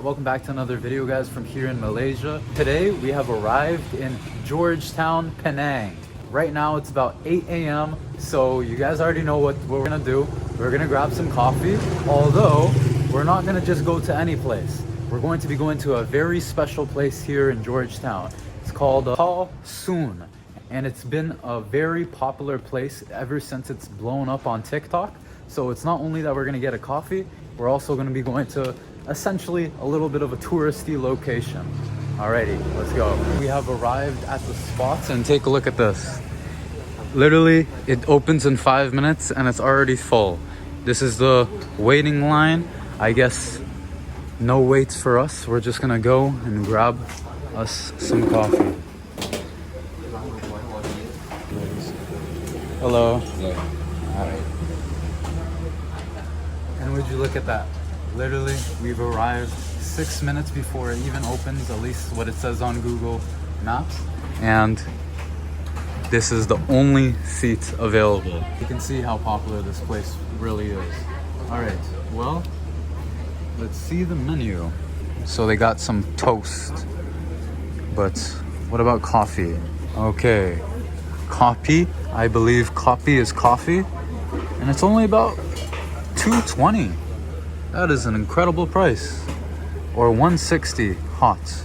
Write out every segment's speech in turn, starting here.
Welcome back to another video, guys, from here in Malaysia. Today we have arrived in Georgetown, Penang. Right now it's about 8 a.m. so you guys already know what we're gonna do. We're gonna grab some coffee, although we're not gonna just go to any place. We're going to be going to a very special place here in Georgetown. It's called Hall Soon, and it's been a very popular place ever since it's blown up on TikTok. So it's not only that we're gonna get a coffee, we're also gonna be going to essentially a little bit of a touristy location. Alrighty, let's go. We have arrived at the spot and take a look at this. Literally, it opens in 5 minutes and it's already full. This is the waiting line. I guess no waits for us. We're just gonna go and grab us some coffee. Hello. Hello. Alright. And would you look at that? Literally, we've arrived 6 minutes before it even opens, at least what it says on Google Maps. And this is the only seat available. You can see how popular this place really is. All right, well, let's see the menu. So they got some toast, but what about coffee? Okay, coffee, I believe coffee is coffee, and it's only about $2.20. That is an incredible price. Or $1.60 hot.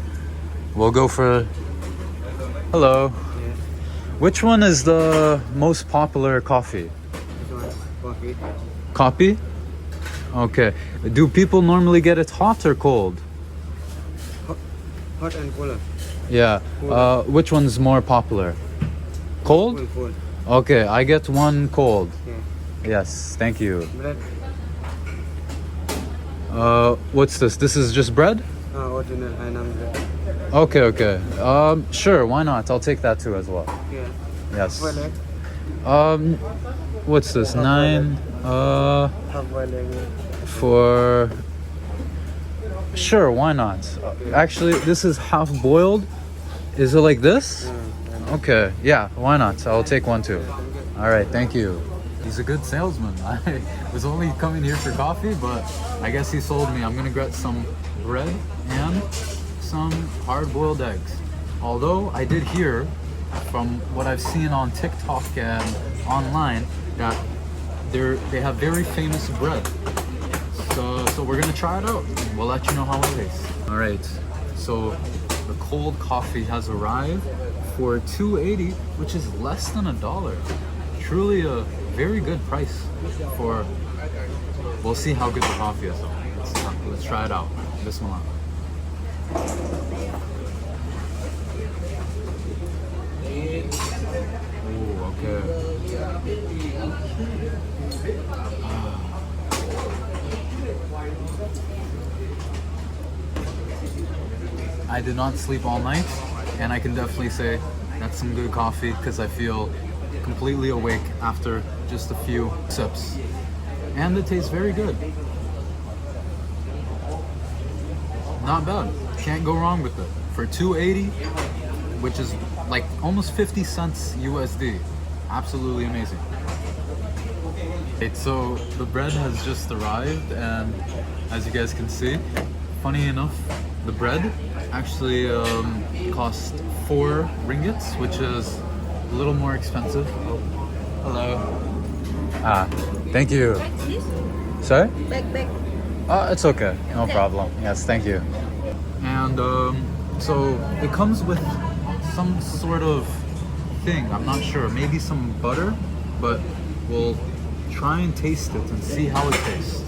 We'll go for... Hello. Which one is the most popular coffee? Coffee. Coffee? Okay. Do people normally get it hot or cold? Hot and cold. Yeah. Which one's more popular? Cold? Cold. Okay, I get one cold. Yeah. Yes, thank you. Bread. What's this? This is just bread? Original and bread. Okay. Sure, why not? I'll take that too as well. Yeah. Yes. Well, egg. What's this? 9 Half-boiled egg. for... Sure, why not? Actually, this is half boiled. Is it like this? Yeah. Okay, yeah, why not? I'll take one too. All right, thank you. He's a good salesman. I was only coming here for coffee, but I guess he sold me. I'm gonna get some bread and some hard-boiled eggs. Although I did hear from what I've seen on TikTok and online that they have very famous bread. So we're gonna try it out. We'll let you know how it tastes. All right, so the cold coffee has arrived for $2.80, which is less than $1. Truly a very good price for... We'll see how good the coffee is though. Let's try it out. Bismillah. Oh, okay. I did not sleep all night, and I can definitely say that's some good coffee because I feel completely awake after just a few sips. And it tastes very good. Not bad. Can't go wrong with it. For $2.80, which is like almost 50 cents USD. Absolutely amazing. Okay, so the bread has just arrived, and as you guys can see, funny enough, the bread actually cost 4 ringgits, which is a little more expensive. Hello. Thank you. Sorry? Back. It's okay. No problem. Yes, thank you. And so it comes with some sort of thing. I'm not sure. Maybe some butter, but we'll try and taste it and see how it tastes.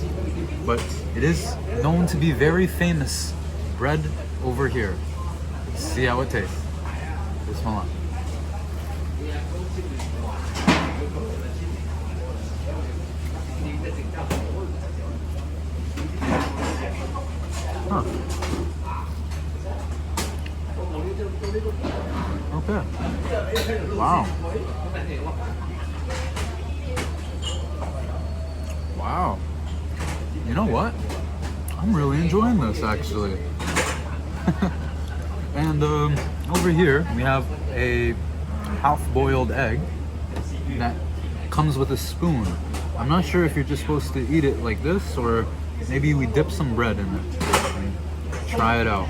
But it is known to be very famous bread over here. Let's see how it tastes. Bismillah. Huh. Okay. Wow. Wow. You know what? I'm really enjoying this actually. And over here we have a half-boiled egg that comes with a spoon. I'm not sure if you're just supposed to eat it like this or maybe we dip some bread in it. try it out.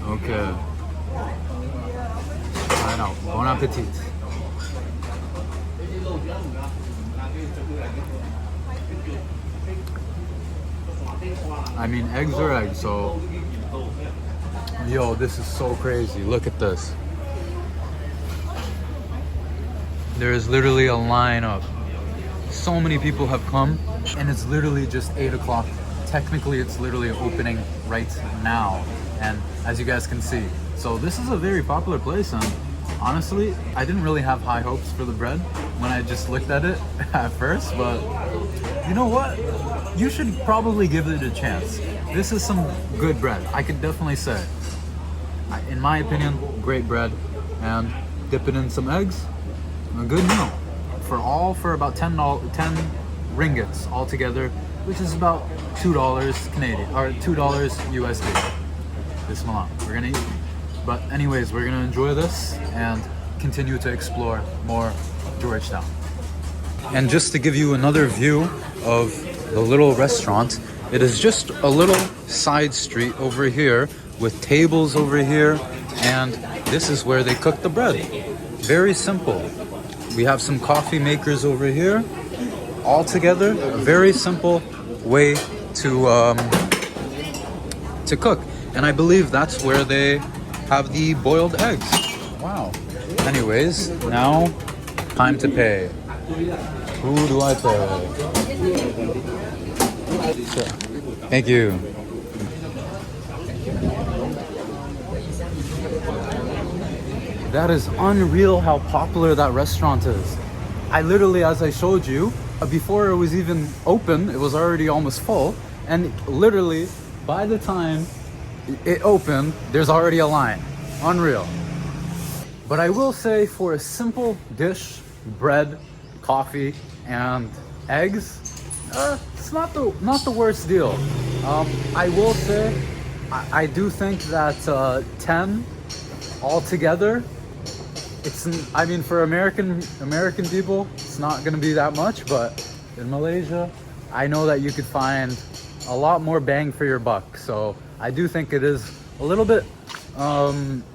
Okay. Try it out. Bon appetit. I mean, eggs are eggs, so... Yo, this is so crazy. Look at this. There is literally a line up. So many people have come, and it's literally just 8 o'clock. Technically, it's literally opening right now, and as you guys can see. So this is a very popular place, and honestly, I didn't really have high hopes for the bread when I just looked at it at first, but you know what? You should probably give it a chance. This is some good bread, I could definitely say. In my opinion, great bread, and dip it in some eggs, a good meal. For about 10 ringgits altogether, which is about $2 Canadian, or $2 USD. Bismillah, we're gonna eat. But anyways, we're gonna enjoy this and continue to explore more Georgetown. And just to give you another view of the little restaurant, it is just a little side street over here with tables over here, and this is where they cook the bread. Very simple. We have some coffee makers over here. All together, a very simple way to cook. And I believe that's where they have the boiled eggs. Wow. Anyways, now time to pay. Who do I pay? Sure. Thank you. That is unreal how popular that restaurant is. I literally, as I showed you, before it was even open, it was already almost full. And literally, by the time it opened, there's already a line. Unreal. But I will say, for a simple dish, bread, coffee, and eggs, it's not the worst deal. I will say, I do think that 10 altogether, I mean, for American people, it's not gonna be that much, but in Malaysia, I know that you could find a lot more bang for your buck. So I do think it is a little bit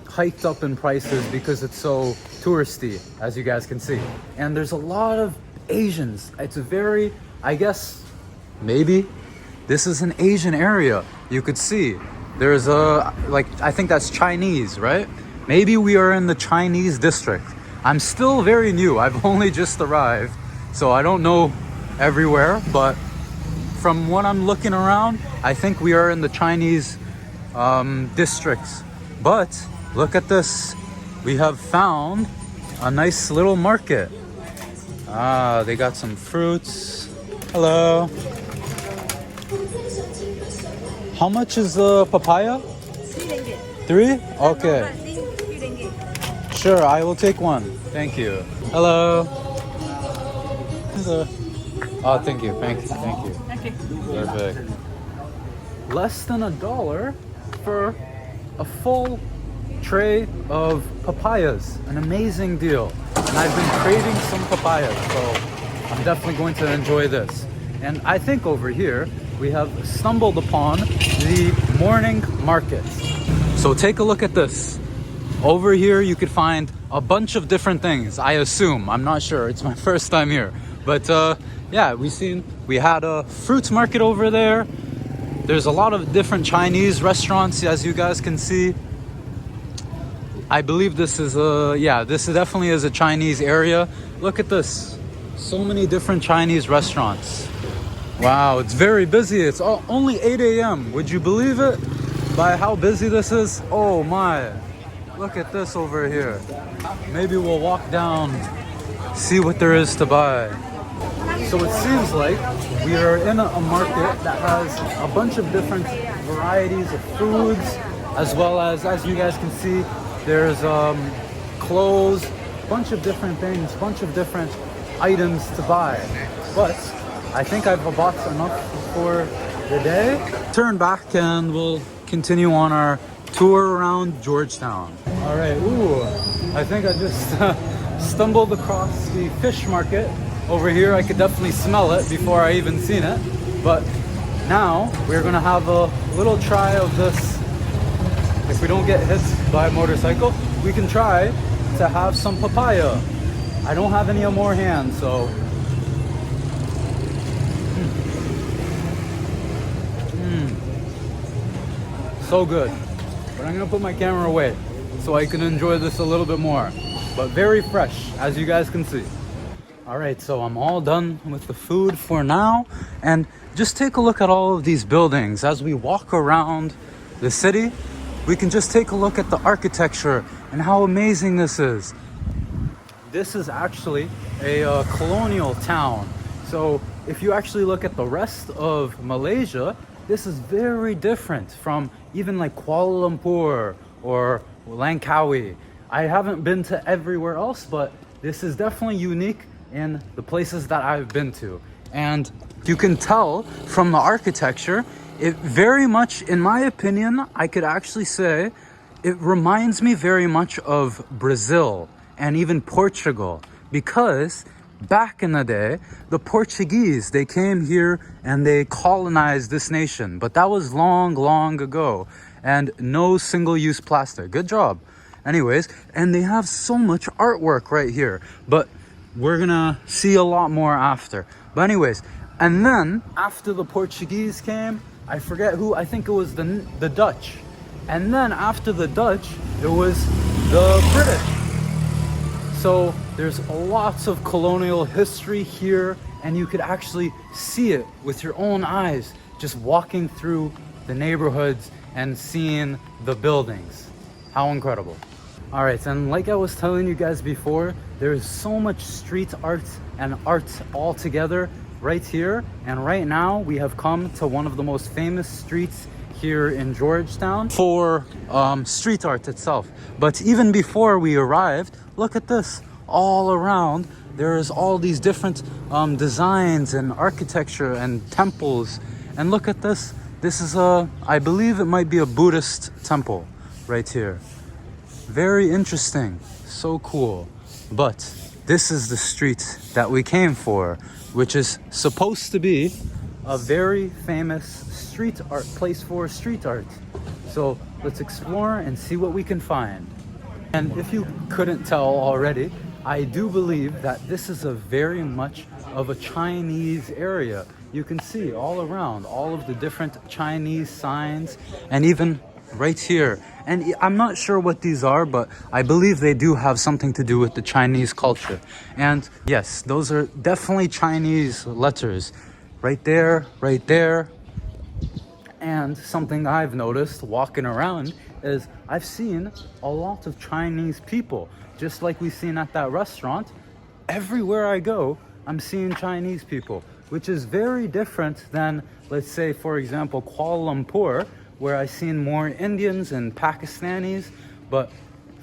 hiked up in prices because it's so touristy, as you guys can see. And there's a lot of Asians. It's a very, I guess, maybe this is an Asian area. You could see there's I think that's Chinese, right? Maybe we are in the Chinese district. I'm still very new. I've only just arrived, so I don't know everywhere, but from what I'm looking around, I think we are in the Chinese districts. But look at this. We have found a nice little market. They got some fruits. Hello. How much is the papaya? 3 ringgit. 3? Okay. Sure, I will take one. Thank you. Hello. Hello. Oh, thank you. Thank you. Perfect. Less than $1 for a full tray of papayas. An amazing deal. And I've been craving some papayas, so I'm definitely going to enjoy this. And I think over here we have stumbled upon the morning market. So take a look at this. Over here you could find a bunch of different things, I assume. I'm not sure, it's my first time here. But yeah, we had a fruits market over there. There's a lot of different Chinese restaurants, as you guys can see. I believe this is this definitely is a Chinese area. Look at this. So many different Chinese restaurants. Wow, it's very busy. It's only 8 a.m. Would you believe it? By how busy this is? Oh my. Look at this over here. Maybe we'll walk down, see what there is to buy. So it seems like we are in a market that has a bunch of different varieties of foods, as well as you guys can see, there's clothes, bunch of different things, bunch of different items to buy. But I think I've bought enough for the day. Turn back and we'll continue on our tour around Georgetown. All right, I think I just stumbled across the fish market over here. I could definitely smell it before I even seen it. But Now we're gonna have a little try of this. If we don't get hit by a motorcycle, we can try to have some papaya. I don't have any more hands, so so good. But I'm gonna put my camera away so I can enjoy this a little bit more. But very fresh, as you guys can see. All right, so I'm all done with the food for now. And just take a look at all of these buildings. As we walk around the city, we can just take a look at the architecture and how amazing this is. This is actually a colonial town. So if you actually look at the rest of Malaysia, this is very different from even like Kuala Lumpur or Langkawi. I haven't been to everywhere else, but this is definitely unique in the places that I've been to. And you can tell from the architecture, it very much, in my opinion, I could actually say, it reminds me very much of Brazil and even Portugal, because back in the day, the Portuguese, they came here and they colonized this nation, but that was long, long ago, and no single-use plastic. Good job. Anyways, and they have so much artwork right here, but we're gonna see a lot more after. But anyways, and then after the Portuguese came, I forget who, I think it was the Dutch. And then after the Dutch, it was the British. So there's lots of colonial history here, and you could actually see it with your own eyes, just walking through the neighborhoods and seeing the buildings. How incredible. All right, and like I was telling you guys before, there's so much street art and art all together right here. And right now we have come to one of the most famous streets here in Georgetown for street art itself. But even before we arrived, look at this. All around, there's all these different designs and architecture and temples. And look at this. This is I believe it might be a Buddhist temple right here. Very interesting, so cool. But this is the street that we came for, which is supposed to be a very famous street art place for street art. So let's explore and see what we can find. And if you couldn't tell already, I do believe that this is a very much of a Chinese area. You can see all around all of the different Chinese signs, and even right here. And I'm not sure what these are, but I believe they do have something to do with the Chinese culture. And yes, those are definitely Chinese letters. Right there, right there. And something I've noticed walking around is I've seen a lot of Chinese people. Just like we've seen at that restaurant, everywhere I go, I'm seeing Chinese people, which is very different than, let's say, for example, Kuala Lumpur, where I've seen more Indians and Pakistanis. But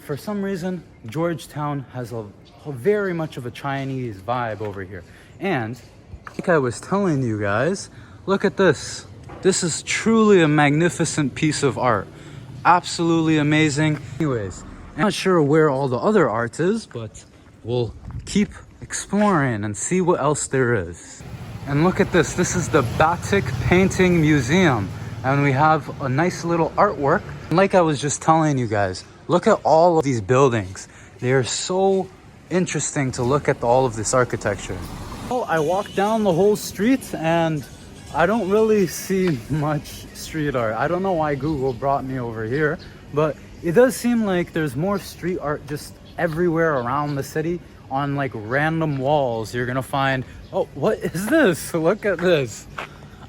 for some reason, Georgetown has a very much of a Chinese vibe over here. And like I was telling you guys, look at this. This is truly a magnificent piece of art. Absolutely amazing. Anyways, I'm not sure where all the other art is, but we'll keep exploring and see what else there is. And look at this. This is the Batik Painting Museum. And we have a nice little artwork. Like I was just telling you guys, look at all of these buildings. They are so interesting to look at all of this architecture. Well, I walked down the whole street and I don't really see much street art. I don't know why Google brought me over here, but it does seem like there's more street art just everywhere around the city. On like random walls, you're gonna find, oh, what is this? Look at this.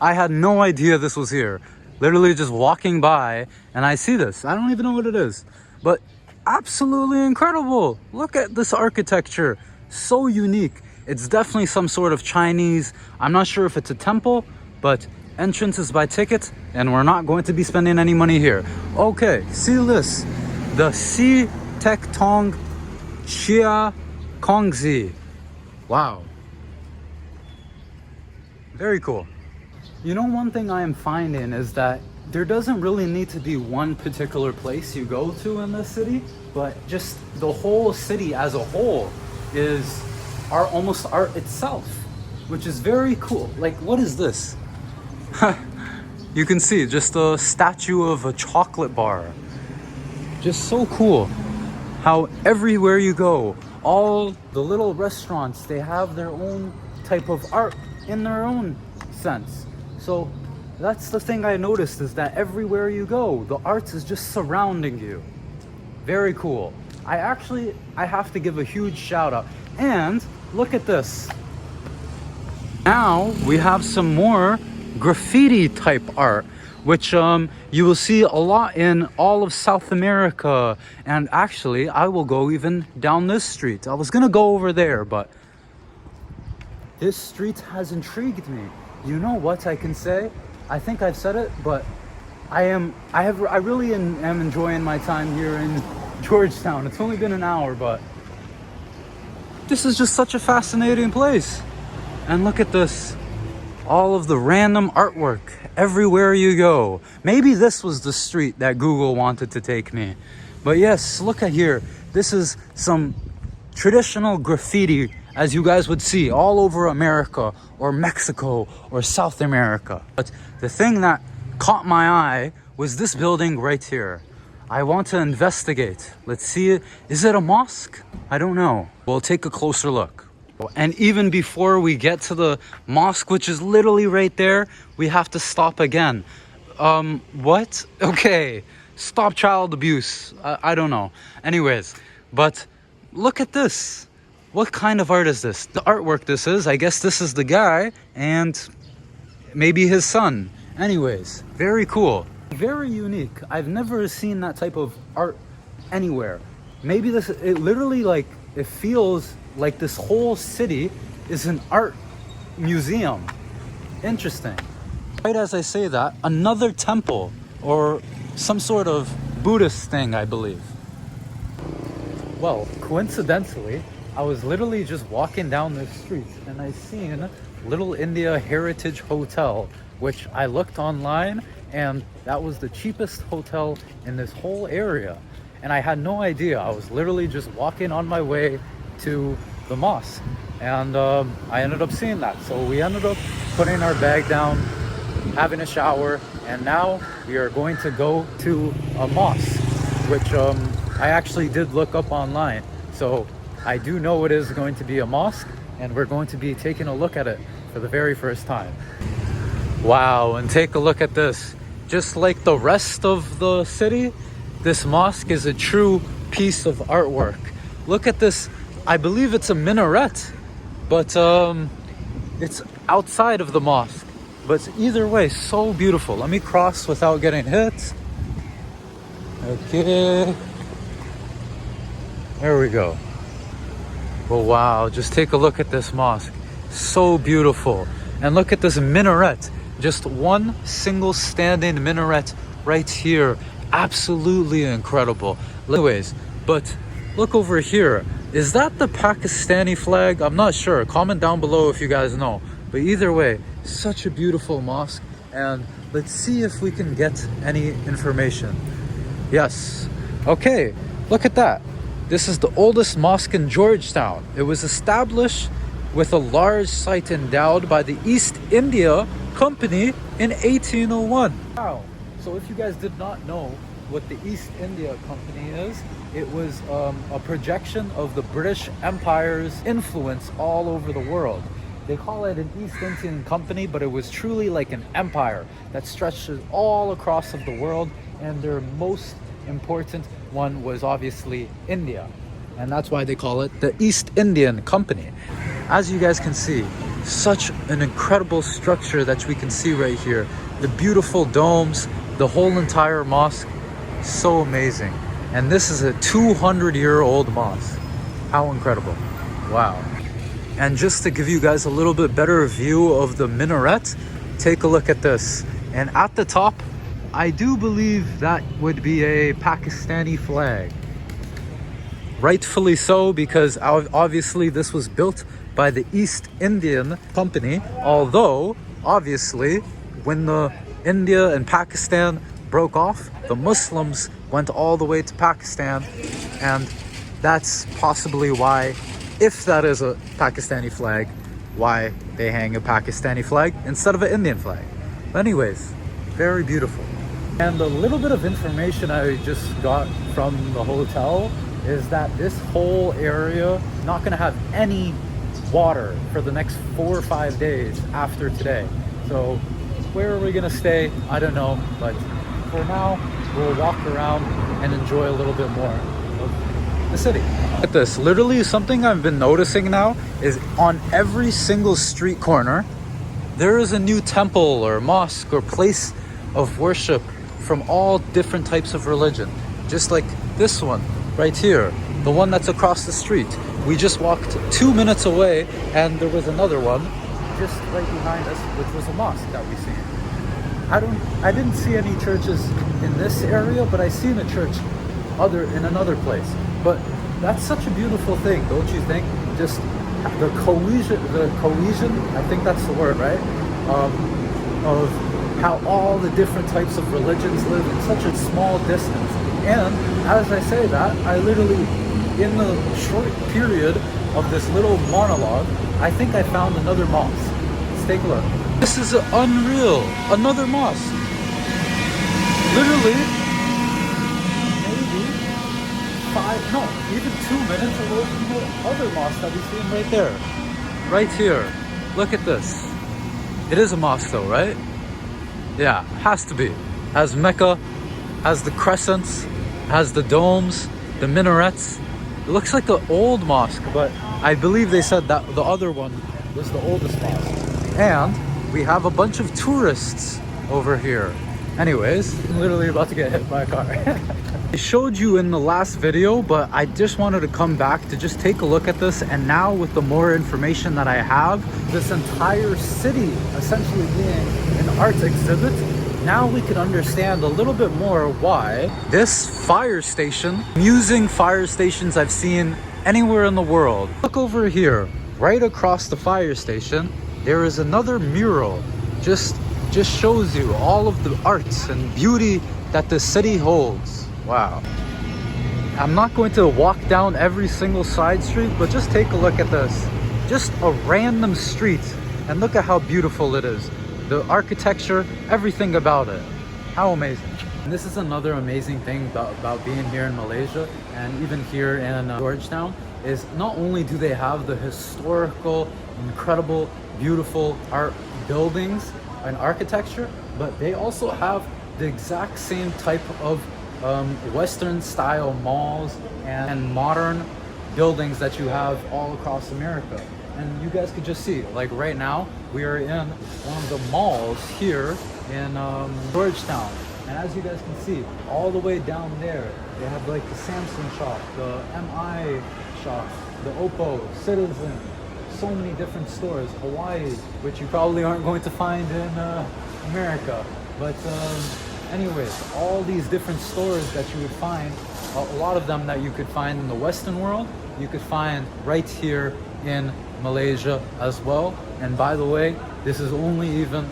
I had no idea this was here. Literally just walking by and I see this. I don't even know what it is, but absolutely incredible. Look at this architecture. So unique. It's definitely some sort of Chinese. I'm not sure if it's a temple, but entrance is by ticket and we're not going to be spending any money here. Okay, see this. The Si Tek Tong Chia Kongzi. Wow. Very cool. You know, one thing I am finding is that there doesn't really need to be one particular place you go to in the city, but just the whole city as a whole is almost art itself, which is very cool. Like, what is this? you can see just a statue of a chocolate bar. Just so cool how everywhere you go, all the little restaurants, they have their own type of art in their own sense. So that's the thing I noticed, is that everywhere you go, the arts is just surrounding you. Very cool. I have to give a huge shout out. And look at this. Now we have some more graffiti type art, which you will see a lot in all of South America. And actually, I will go even down this street. I was gonna go over there, but this street has intrigued me. You know what I can say? I think I've said it, but I really am enjoying my time here in Georgetown. It's only been an hour, but this is just such a fascinating place. And look at this. All of the random artwork everywhere you go. Maybe this was the street that Google wanted to take me. But yes, look at here. This is some traditional graffiti, as you guys would see all over America or Mexico or South America. But the thing that caught my eye was this building right here. I want to investigate. Let's see it. Is it a mosque? I don't know. We'll take a closer look. And even before we get to the mosque, which is literally right there, we have to stop again. What? Okay. Stop child abuse. I don't know. Anyways, but look at this. What kind of art is this? The artwork this is, I guess this is the guy and maybe his son. Anyways, very cool. Very unique. I've never seen that type of art anywhere. Maybe it literally, like, it feels like this whole city is an art museum. Interesting. Right as I say that, another temple or some sort of Buddhist thing, I believe. Well, coincidentally, I was literally just walking down this street and I seen Little India Heritage Hotel, which I looked online and that was the cheapest hotel in this whole area. And I had no idea. I was literally just walking on my way to the mosque and I ended up seeing that. So we ended up putting our bag down, having a shower, and now we are going to go to a mosque, which I actually did look up online. So I do know it is going to be a mosque and we're going to be taking a look at it for the very first time. Wow, and take a look at this. Just like the rest of the city, this mosque is a true piece of artwork. Look at this. I believe it's a minaret, but it's outside of the mosque. But either way, so beautiful. Let me cross without getting hit. Okay. There we go. Well, wow, just take a look at this mosque. So beautiful. And look at this minaret. Just one single standing minaret right here. Absolutely incredible. Anyways, but look over here. Is that the Pakistani flag? I'm not sure. Comment down below if you guys know. But either way, such a beautiful mosque. And let's see if we can get any information. Yes. Okay, look at that. This is the oldest mosque in Georgetown. It was established with a large site endowed by the East India Company in 1801. Wow. So if you guys did not know what the East India Company is, it was a projection of the British Empire's influence all over the world. They call it an East Indian Company, but it was truly like an empire that stretches all across of the world, and their most important one was obviously India, and that's why they call it the East Indian Company. As you guys can see, such an incredible structure that we can see right here. The beautiful domes, the whole entire mosque, so amazing. And this is a 200-year-old mosque. How incredible. Wow. And just to give you guys a little bit better view of the minaret, take a look at this. And at the top, I do believe that would be a Pakistani flag. Rightfully so, because obviously this was built by the East Indian Company, although obviously when the India and Pakistan broke off, the Muslims went all the way to Pakistan, and that's possibly why, if that is a Pakistani flag, why they hang a Pakistani flag instead of an Indian flag. But anyways, Very beautiful. And the little bit of information I just got from the hotel is that this whole area not going to have any water for the next 4 or 5 days after today. So where are we going to stay? I don't know, but for now we'll walk around and enjoy a little bit more of the city. Look at this. Literally something I've been noticing now is on every single street corner there is a new temple or mosque or place of worship from all different types of religion. Just like this one right here, the one that's across the street. We just walked 2 minutes away and there was another one just right behind us, which was a mosque that we seen. I didn't see any churches in this area, but I seen a church in another place. But that's such a beautiful thing, don't you think? Just the cohesion, I think that's the word, right? Of how all the different types of religions live in such a small distance. And as I say that, I literally, in the short period of this little monologue, I think I found another mosque. Let's take a look. This is unreal. Another mosque. Literally, maybe 5, no, even 2 minutes away from the other mosque that we see right there. Right here. Look at this. It is a mosque though, right? Yeah, has to be. Has Mecca, has the crescents, has the domes, the minarets. It looks like an old mosque, but I believe they said that the other one was the oldest mosque. And we have a bunch of tourists over here. Anyways, I'm literally about to get hit by a car. I showed you in the last video, but I just wanted to come back to just take a look at this. And now with the more information that I have, this entire city essentially being an art exhibit, now we can understand a little bit more why this fire station, amusing fire stations I've seen anywhere in the world. Look over here, right across the fire station, there is another mural. Just shows you all of the arts and beauty that the city holds. Wow. I'm not going to walk down every single side street, but just take a look at this. Just a random street, and look at how beautiful it is. The architecture, everything about it. How amazing. And this is another amazing thing about being here in Malaysia and even here in Georgetown, is not only do they have the historical, incredible, beautiful art buildings and architecture, but they also have the exact same type of Western style malls and modern buildings that you have all across America. And you guys could just see, like right now, we are in one of the malls here in Georgetown. And as you guys can see, all the way down there, they have like the Samsung shop, the MI shop, the Oppo, Citizen, so many different stores, Hawaii, which you probably aren't going to find in America. But anyways, all these different stores that you would find, a lot of them that you could find in the Western world, you could find right here in Malaysia as well. And by the way, this is only even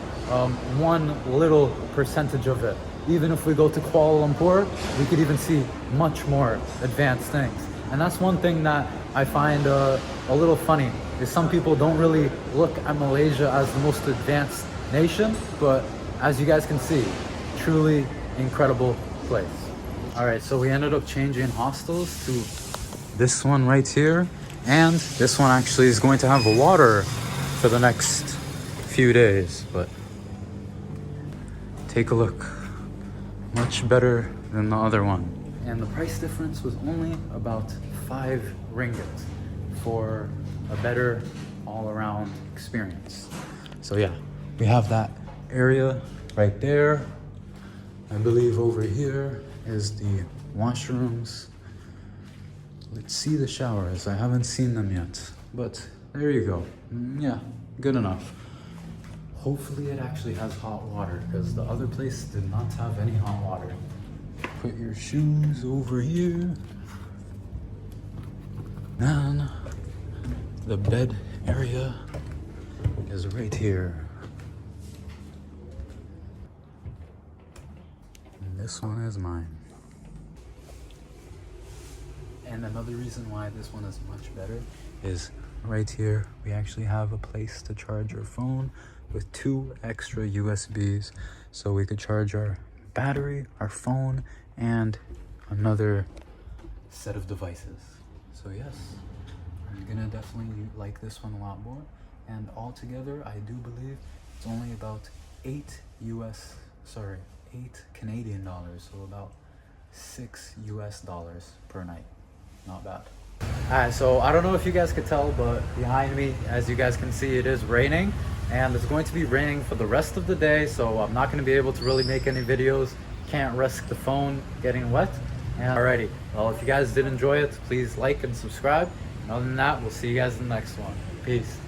one little percentage of it. Even if we go to Kuala Lumpur, we could even see much more advanced things. And that's one thing that I find a little funny, is some people don't really look at Malaysia as the most advanced nation, but as you guys can see, truly incredible place. All right, so we ended up changing hostels to this one right here, and this one actually is going to have water for the next few days, but take a look. Much better than the other one. And the price difference was only about 5 ringgit for a better all-around experience. So yeah, we have that area right there. I believe over here is the washrooms. Let's see the showers. I haven't seen them yet, but there you go. Yeah, good enough. Hopefully it actually has hot water, because the other place did not have any hot water. Put your shoes over here. Then the bed area is right here. And this one is mine. And another reason why this one is much better is right here we actually have a place to charge your phone, with 2 extra USBs so we could charge our battery, our phone, and another set of devices. So yes, I'm gonna definitely like this one a lot more. And altogether, I do believe it's only about 8 Canadian dollars, so about $6 US per night. Not bad. Alright, so I don't know if you guys could tell, but behind me, as you guys can see, it is raining, and it's going to be raining for the rest of the day, so I'm not going to be able to really make any videos. Can't risk the phone getting wet. And alrighty, well, if you guys did enjoy it, please like and subscribe. And other than that, we'll see you guys in the next one. Peace.